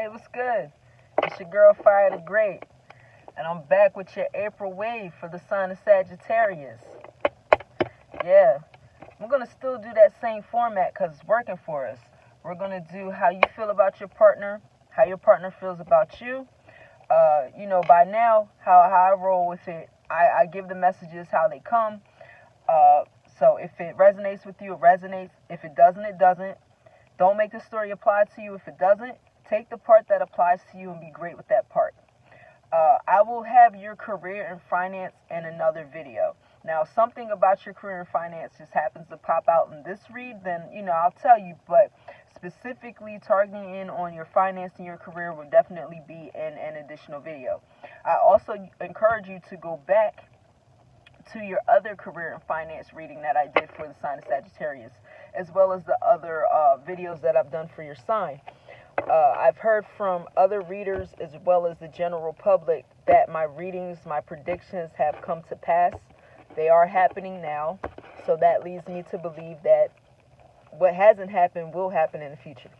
Hey, what's good? It's your girl Fire the Great, and I'm back with your April wave for the sign of Sagittarius. Yeah, I'm gonna still do that same format because it's working for us. We're gonna do how you feel about your partner, how your partner feels about you. By now, how I roll with it, I give the messages how they come. So if it resonates with you, it resonates. If it doesn't, it doesn't. Don't make the story apply to you if it doesn't. Take the part that applies to you and be great with that part. I will have your career and finance in another video. Now, if something about your career and finance just happens to pop out in this read, then, I'll tell you. But specifically targeting in on your finance and your career will definitely be in an additional video. I also encourage you to go back to your other career and finance reading that I did for the sign of Sagittarius, as well as the other videos that I've done for your sign. I've heard from other readers as well as the general public that my readings, my predictions have come to pass. They are happening now, so that leads me to believe that what hasn't happened will happen in the future.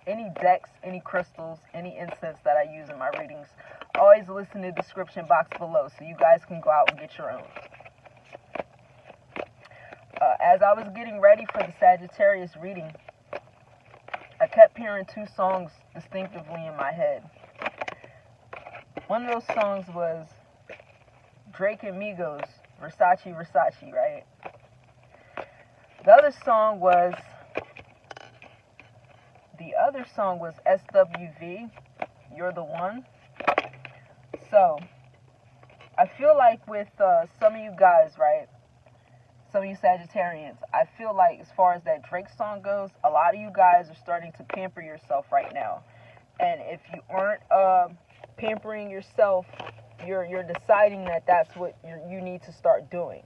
Any decks, any crystals, any incense that I use in my readings, always listen to the description box below so you guys can go out and get your own. As I was getting ready for the Sagittarius reading, I kept hearing two songs distinctively in my head. One of those songs was Drake and Migos, Versace, Versace, right? The other song was SWV, You're the One. So, I feel like with some of you guys, right? Some of you Sagittarians, I feel like as far as that Drake song goes, a lot of you guys are starting to pamper yourself right now. And if you aren't pampering yourself, you're deciding that that's what you need to start doing.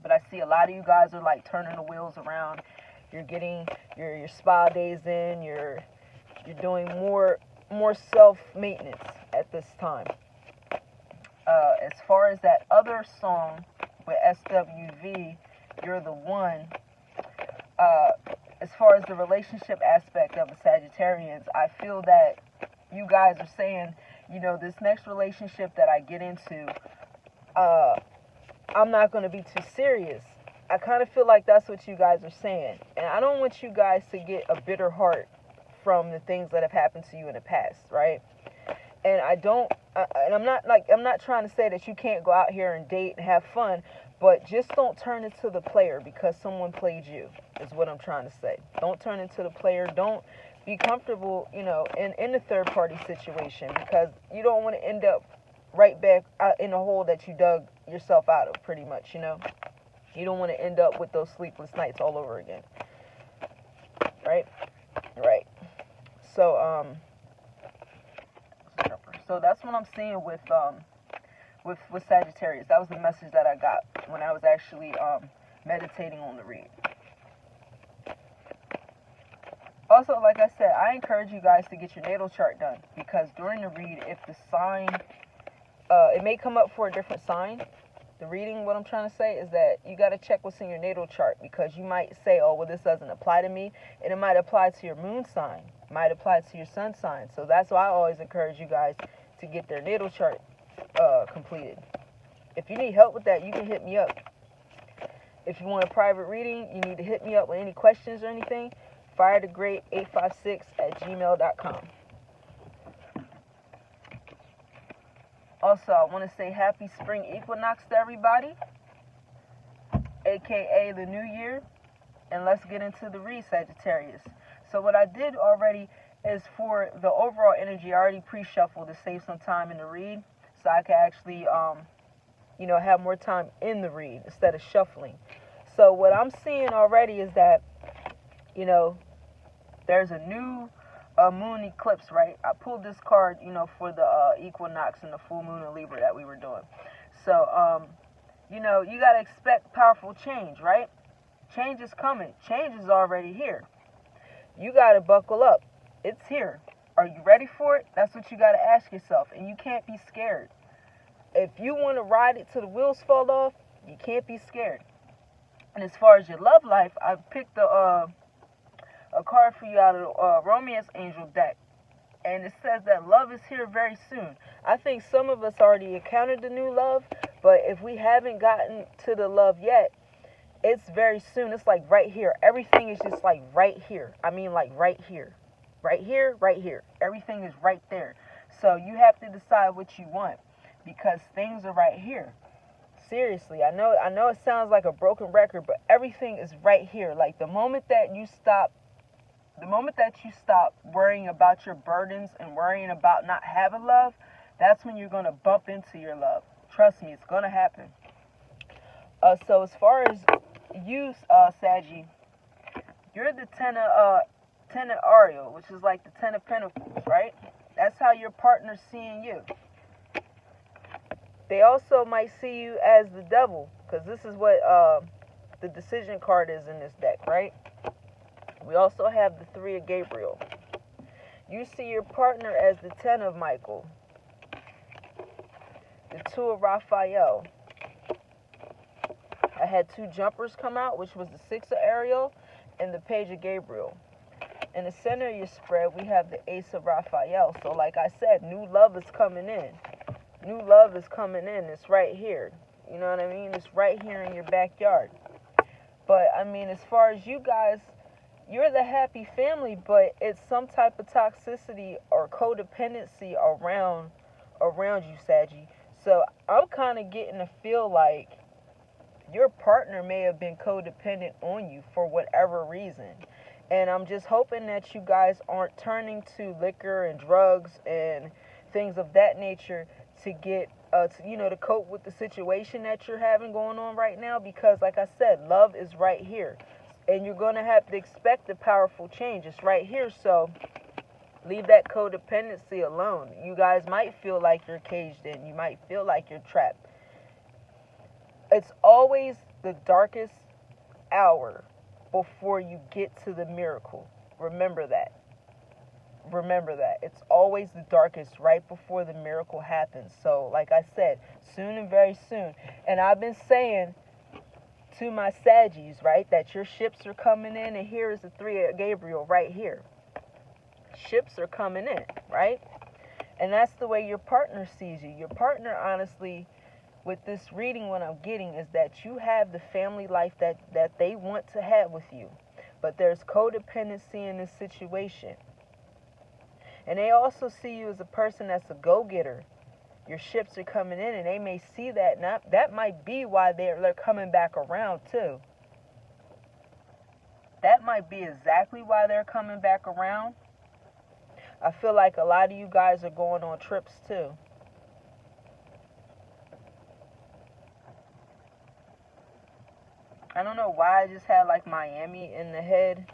But I see a lot of you guys are like turning the wheels around. You're getting your spa days in. You're doing more self-maintenance at this time. As far as that other song with SWV, You're the One, as far as the relationship aspect of the Sagittarians, I feel that you guys are saying, this next relationship that I get into, I'm not going to be too serious. I kind of feel like that's what you guys are saying. And I don't want you guys to get a bitter heart from the things that have happened to you in the past, right? And I'm not trying to say that you can't go out here and date and have fun, but just don't turn into the player because someone played you, is what I'm trying to say. Don't turn into the player. Don't be comfortable, in a third party situation, because you don't want to end up right back in the hole that you dug yourself out of, pretty much, You don't want to end up with those sleepless nights all over again. Right? Right. So that's what I'm seeing with Sagittarius. That was the message that I got when I was actually meditating on the read. Also, like I said, I encourage you guys to get your natal chart done, because during the read, if the sign, it may come up for a different sign. The reading, what I'm trying to say is that you got to check what's in your natal chart, because you might say, oh, well, this doesn't apply to me, and it might apply to your moon sign, might apply to your sun sign. So that's why I always encourage you guys to get their natal chart completed. If you need help with that, you can hit me up. If you want a private reading, you need to hit me up with any questions or anything. firethegreat856@gmail.com. Also, I want to say happy spring equinox to everybody, aka the new year, and let's get into the read, Sagittarius. So what I did already is for the overall energy, I already pre-shuffled to save some time in the read, so I can actually, have more time in the read instead of shuffling. So what I'm seeing already is that, there's a new moon eclipse, right? I pulled this card, for the equinox and the full moon in Libra that we were doing. So, you got to expect powerful change, right? Change is coming. Change is already here. You got to buckle up. It's here. Are you ready for it? That's what you got to ask yourself. And you can't be scared. If you want to ride it till the wheels fall off, you can't be scared. And as far as your love life, I picked a a card for you out of the Romance Angel deck. And it says that love is here very soon. I think some of us already encountered the new love, but if we haven't gotten to the love yet, it's very soon. It's like right here. Everything is just like right here. I mean, like right here. Right here, right here. Everything is right there. So you have to decide what you want, because things are right here. Seriously, I know it sounds like a broken record, but everything is right here. Like the moment that you stop worrying about your burdens and worrying about not having love, that's when you're going to bump into your love. Trust me, it's going to happen. So as far as you, Saggy, you're the ten of Ariel, which is like the 10 of Pentacles, right? That's how your partner's seeing you. They also might see you as the devil, because this is what the decision card is in this deck, right? We also have the 3 of Gabriel. You see your partner as the 10 of Michael, the 2 of Raphael. I had 2 jumpers come out, which was the 6 of Ariel and the Page of Gabriel. In the center of your spread, we have the Ace of Raphael. So like I said, new love is coming in. New love is coming in. It's right here. You know what I mean? It's right here in your backyard. But, I mean, as far as you guys, you're the happy family, but it's some type of toxicity or codependency around you, Saggy. So I'm kind of getting to feel like your partner may have been codependent on you for whatever reason. And I'm just hoping that you guys aren't turning to liquor and drugs and things of that nature to get, to cope with the situation that you're having going on right now. Because, like I said, love is right here. And you're going to have to expect a powerful change. It's right here, so leave that codependency alone. You guys might feel like you're caged in. You might feel like you're trapped. It's always the darkest hour before you get to the miracle. Remember that. Remember that. It's always the darkest right before the miracle happens. So, like I said, soon and very soon. And I've been saying to my Saggies, right, that your ships are coming in, and here is the 3 of Gabriel right here. Ships are coming in, right? And that's the way your partner sees you. Your partner, honestly, with this reading, what I'm getting is that you have the family life that they want to have with you. But there's codependency in this situation. And they also see you as a person that's a go-getter. Your ships are coming in, and they may see that. Now, that might be why they're coming back around, too. That might be exactly why they're coming back around. I feel like a lot of you guys are going on trips, too. I don't know why I just had, like, Miami in the head.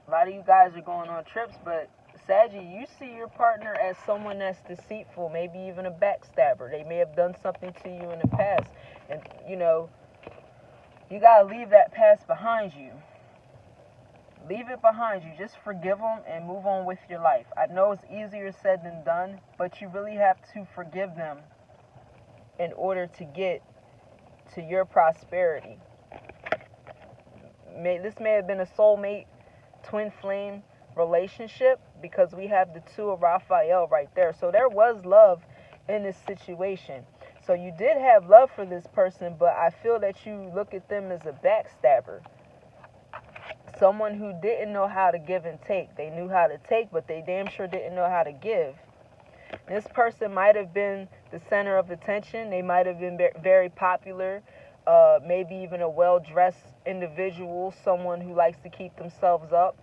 A lot of you guys are going on trips, but Saggy, you see your partner as someone that's deceitful, maybe even a backstabber. They may have done something to you in the past. And, you got to leave that past behind you. Leave it behind you. Just forgive them and move on with your life. I know it's easier said than done, but you really have to forgive them in order to get to your prosperity. This may have been a soulmate, twin flame relationship, because we have the 2 of Raphael right there. So there was love in this situation. So you did have love for this person, but I feel that you look at them as a backstabber. Someone who didn't know how to give and take. They knew how to take, but they damn sure didn't know how to give. This person might have been the center of attention. They might have been very popular, maybe even a well-dressed individual, someone who likes to keep themselves up.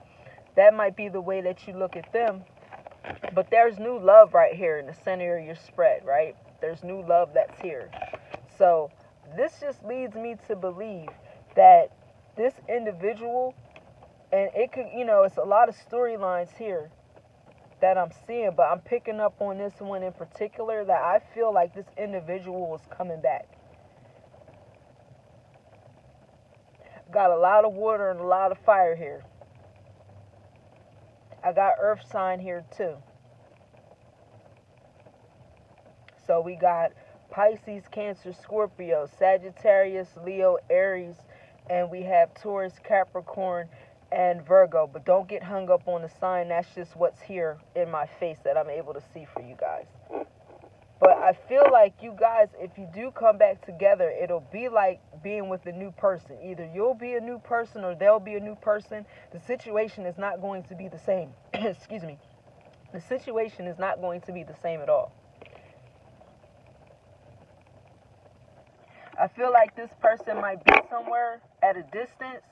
That might be the way that you look at them. But there's new love right here in the center of your spread, right? There's new love that's here. So this just leads me to believe that this individual, and it could, it's a lot of storylines here that I'm seeing, but I'm picking up on this one in particular that I feel like this individual is coming back. Got a lot of water and a lot of fire here. I got earth sign here too. So we got Pisces, Cancer, Scorpio, Sagittarius, Leo, Aries, and we have Taurus, Capricorn, and Virgo. But don't get hung up on the sign. That's just what's here in my face that I'm able to see for you guys. But I feel like you guys, if you do come back together, it'll be like being with a new person. Either you'll be a new person or they'll be a new person. The situation is not going to be the same. Excuse me. The situation is not going to be the same at all. I feel like this person might be somewhere at a distance.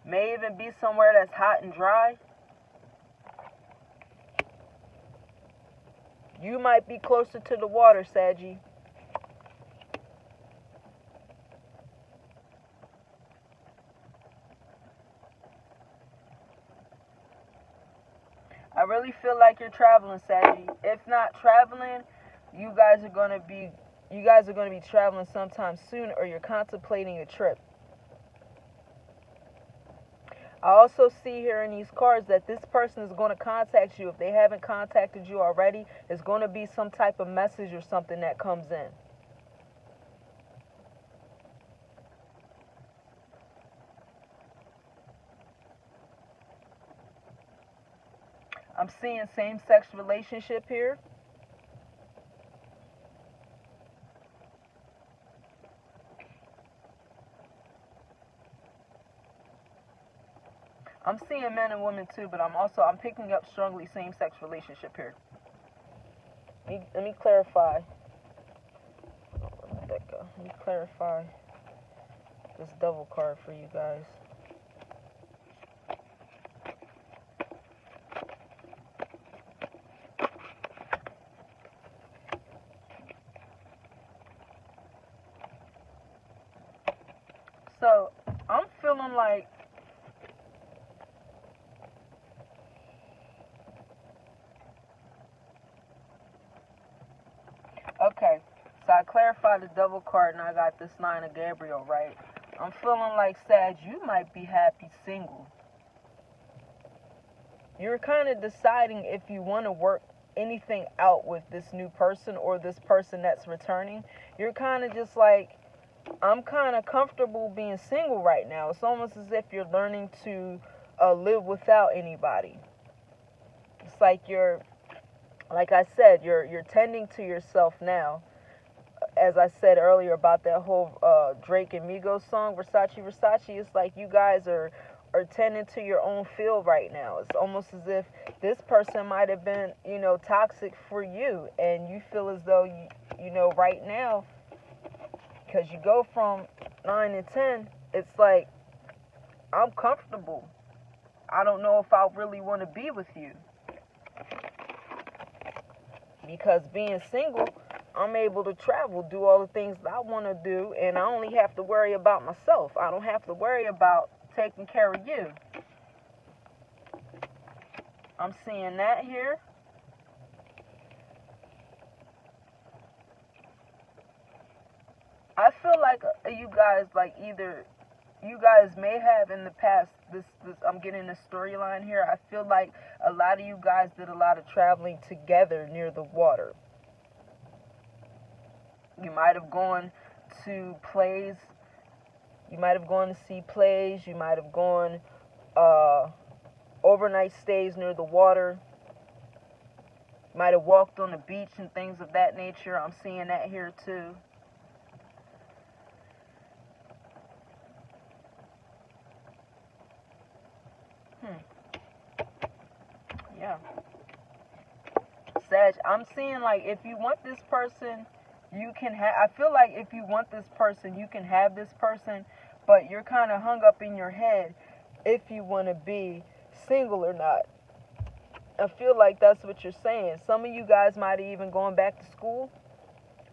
May even be somewhere that's hot and dry. You might be closer to the water, Saggy. I really feel like you're traveling, Saggy. If not traveling, you guys are gonna be traveling sometime soon, or you're contemplating a trip. I also see here in these cards that this person is going to contact you. If they haven't contacted you already, it's going to be some type of message or something that comes in. I'm seeing same-sex relationship here. I'm seeing men and women too, but I'm picking up strongly same-sex relationship here. Let me clarify. Let that go. Let me clarify this double card for you guys. So I'm feeling like okay, so I clarified the double card and I got this 9 of Gabriel, right? I'm feeling like, Sag, you might be happy single. You're kind of deciding if you want to work anything out with this new person or this person that's returning. You're kind of just like, I'm kind of comfortable being single right now. It's almost as if you're learning to live without anybody. It's like like I said, you're tending to yourself now. As I said earlier about that whole Drake and Migos song, Versace, Versace, it's like you guys are tending to your own field right now. It's almost as if this person might have been, toxic for you, and you feel as though, right now, because you go from 9 and 10, it's like, I'm comfortable. I don't know if I really want to be with you. Because being single, I'm able to travel, do all the things that I want to do, and I only have to worry about myself. I don't have to worry about taking care of you. I'm seeing that here. I feel like you guys, like either you guys may have in the past, this I'm getting a storyline here. I feel like a lot of you guys did a lot of traveling together near the water. You might have gone to plays. You might have gone to see plays. You might have gone overnight stays near the water. You might have walked on the beach and things of that nature. I'm seeing that here too. Yeah. Sag, I'm seeing like if you want this person, you can have. I feel like if you want this person, you can have this person, but you're kind of hung up in your head if you want to be single or not. I feel like that's what you're saying. Some of you guys might have even gone back to school,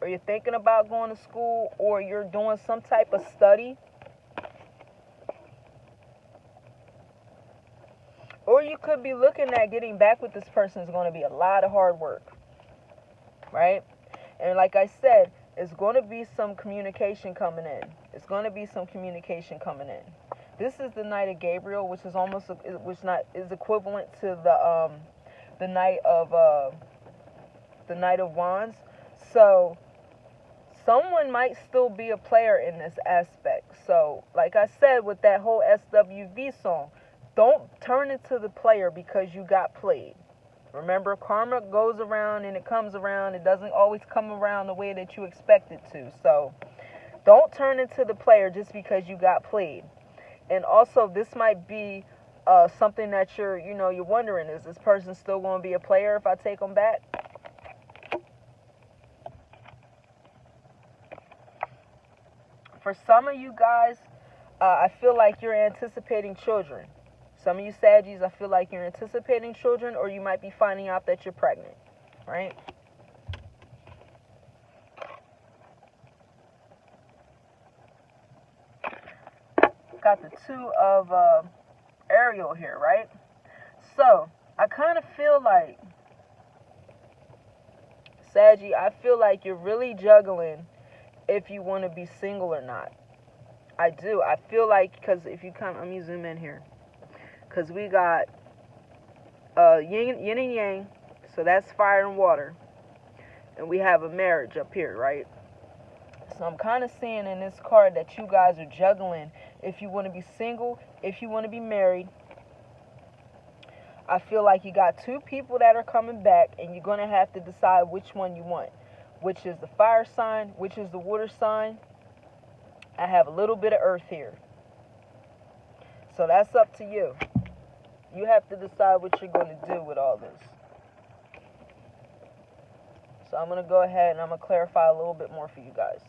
or you're thinking about going to school, or you're doing some type of study. Or you could be looking at getting back with this person is going to be a lot of hard work, right? And like I said, it's going to be some communication coming in. It's going to be some communication coming in. This is the Knight of Gabriel, which is is equivalent to the Knight of Wands. So someone might still be a player in this aspect. So, like I said with that whole SWV song, don't turn into the player because you got played. Remember, karma goes around and it comes around. It doesn't always come around the way that you expect it to. So, don't turn into the player just because you got played. And also, this might be something that you're wondering, is this person still going to be a player if I take them back? For some of you guys, I feel like you're anticipating children. Some of you Saggies, I feel like you're anticipating children, or you might be finding out that you're pregnant, right? Got the two of Ariel here, right? So, I kind of feel like, Saggy, I feel like you're really juggling if you want to be single or not. I do. I feel like, because if you come, let me zoom in here. Because we got yin and yang, so that's fire and water. And we have a marriage up here, right? So I'm kind of seeing in this card that you guys are juggling if you want to be single, if you want to be married. I feel like you got two people that are coming back, and you're going to have to decide which one you want. Which is the fire sign, which is the water sign. I have a little bit of earth here. So that's up to you. You have to decide what you're going to do with all this. So I'm going to go ahead and I'm going to clarify a little bit more for you guys.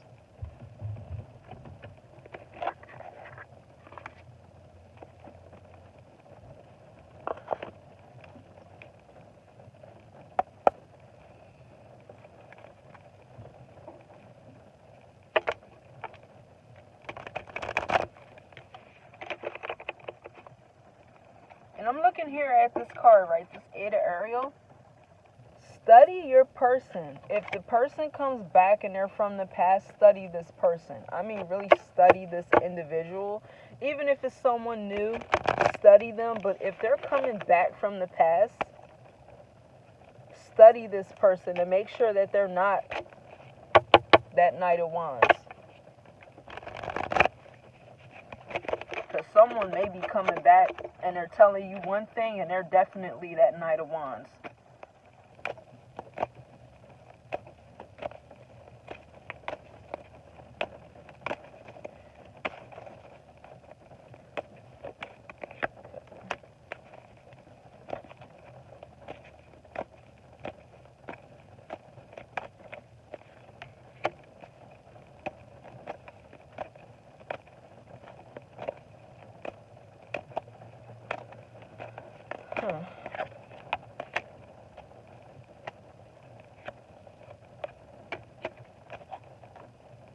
And I'm looking here at this card, right? This Eight of Ariel. Study your person. If the person comes back and they're from the past, study this person. I mean, really study this individual. Even if it's someone new, study them. But if they're coming back from the past, study this person and make sure that they're not that Knight of Wands. Because someone may be coming back and they're telling you one thing and they're definitely that Knight of Wands.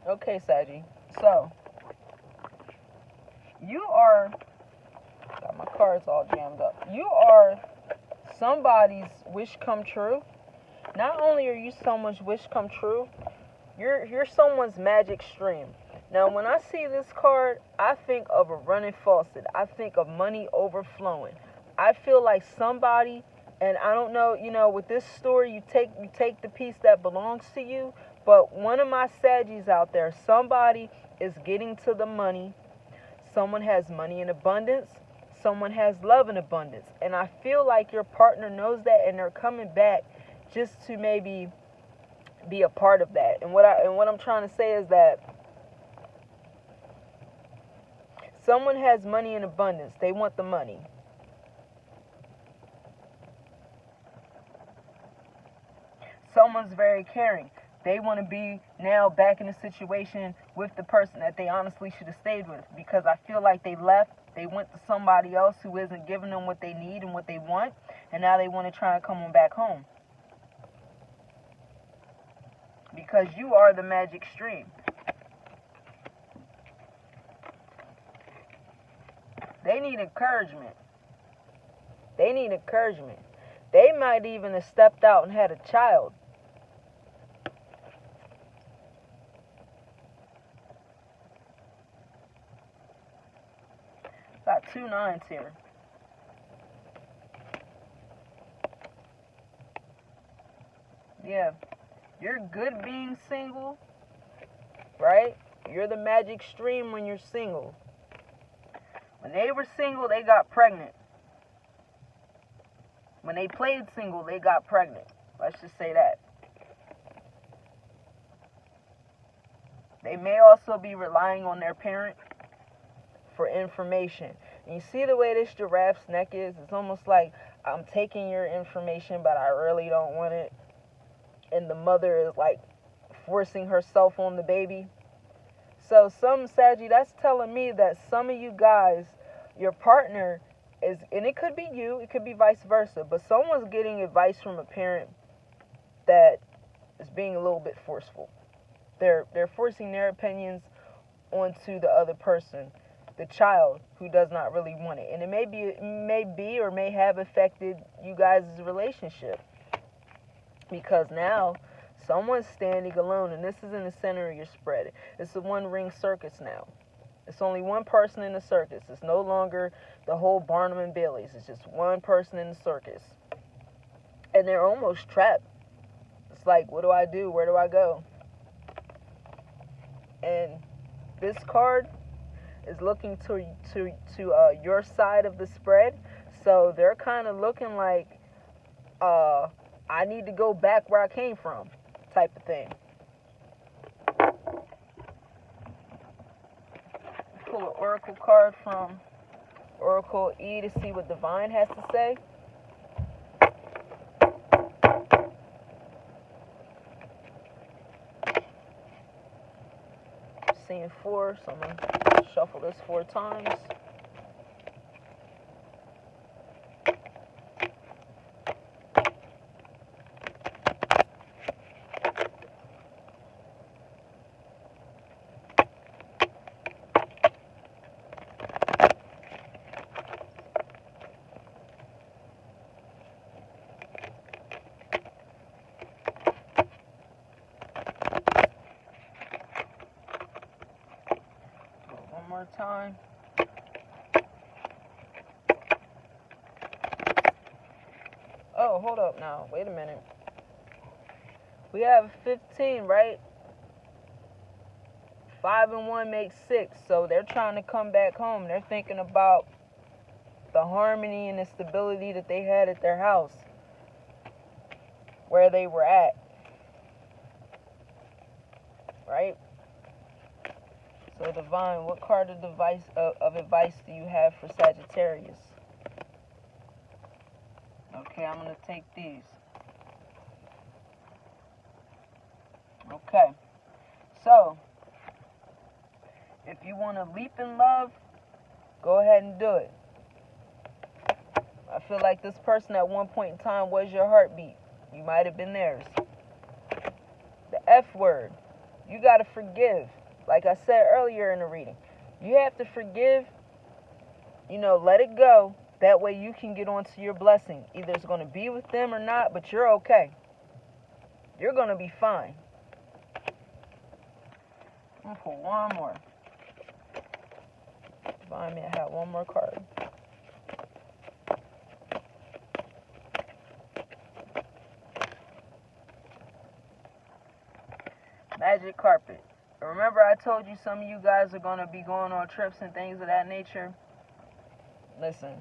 Okay, Saggy. So, you are, got my cards all jammed up. You are somebody's wish come true. Not only are you someone's wish come true, you're someone's magic stream. Now, when I see this card, I think of a running faucet. I think of money overflowing. I feel like somebody, and I don't know, with this story, you take the piece that belongs to you, but one of my Saggies out there, somebody is getting to the money. Someone has money in abundance. Someone has love in abundance. And I feel like your partner knows that, and they're coming back just to maybe be a part of that. And what I'm trying to say is that someone has money in abundance. They want the money. Someone's very caring. They want to be now back in a situation with the person that they honestly should have stayed with, because I feel like they left. They went to somebody else who isn't giving them what they need and what they want, and now they want to try and come on back home. Because you are the magic stream. They need encouragement. They need encouragement. They might even have stepped out and had a child. Got 2 9s here. Yeah. You're good being single. right? You're the magic stream when you're single. When they were single, they got pregnant. When they played single, they got pregnant. Let's just say that. They may also be relying on their parent for information. And you see the way this giraffe's neck is? It's almost like, I'm taking your information, but I really don't want it. And the mother is like forcing herself on the baby. So some Saggy, that's telling me that some of you guys, your partner is, and it could be you, it could be vice versa, but someone's getting advice from a parent that is being a little bit forceful. They're forcing their opinions onto the other person, the child who does not really want it. And it may be or may have affected you guys' relationship. Because now someone's standing alone, and this is in the center of your spread. It's a one-ring circus now. It's only one person in the circus. It's no longer the whole Barnum and Bailey's. It's just one person in the circus. And they're almost trapped. It's like, what do I do? Where do I go? And this card is looking to your side of the spread. So they're kind of looking like, I need to go back where I came from, type of thing. Pull an oracle card from Oracle E to see what Divine has to say. Seeing 4, so I'm going to shuffle this 4 times. More time. Oh, hold up now. Wait a minute. We have 15, right? 5 and 1 makes 6. So they're trying to come back home. They're thinking about the harmony and the stability that they had at their house, where they were at. Right? So Divine, what card of advice do you have for Sagittarius? Okay, I'm going to take these. Okay. So, if you want to leap in love, go ahead and do it. I feel like this person at one point in time was your heartbeat. You might have been theirs. The F word. You got to forgive. Like I said earlier in the reading, you have to forgive, let it go. That way you can get on to your blessing. Either it's going to be with them or not, but you're okay. You're going to be fine. I'm going to pull one more. Divine, may I have one more card? Magic carpet. Remember I told you some of you guys are going to be going on trips and things of that nature? Listen,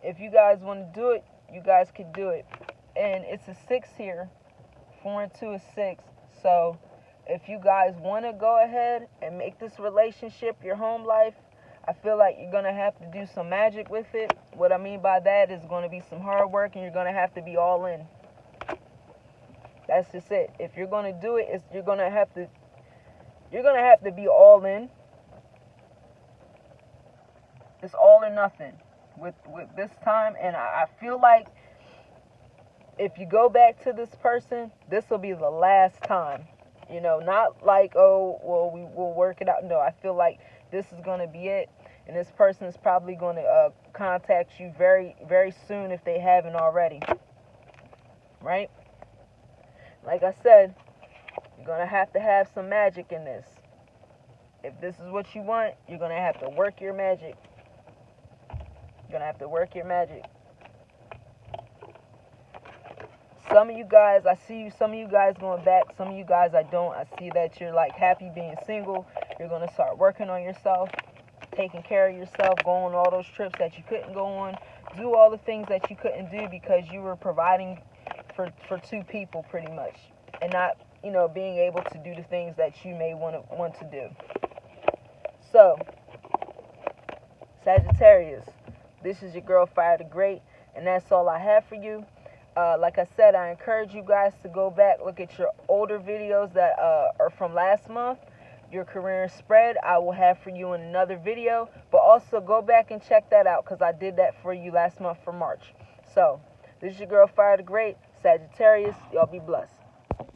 if you guys want to do it, you guys can do it. And it's a 6 here. 4 and 2 is 6. So if you guys want to go ahead and make this relationship your home life, I feel like you're going to have to do some magic with it. What I mean by that is going to be some hard work, and you're going to have to be all in. That's just it. If you're going to do it, you're going to have to be all in. It's all or nothing with this time. And I feel like if you go back to this person, this will be the last time. Not like, oh, well, we will work it out. No, I feel like this is going to be it. And this person is probably going to contact you very, very soon if they haven't already. Right? Like I said, you're going to have some magic in this. If this is what you want, you're going to have to work your magic. You're going to have to work your magic. some of you guys, I see you, some of you guys going back, some of you guys I don't. I see that you're like happy being single. You're going to start working on yourself, taking care of yourself, go on all those trips that you couldn't go on, do all the things that you couldn't do because you were providing for two people pretty much, and not, you know, being able to do the things that you may want to do. So, Sagittarius, this is your girl Fire the Great, and that's all I have for you. Like I said, I encourage you guys to go back, look at your older videos that are from last month. Your career spread, I will have for you in another video. But also go back and check that out because I did that for you last month for March. So, this is your girl Fire the Great, Sagittarius. Y'all be blessed.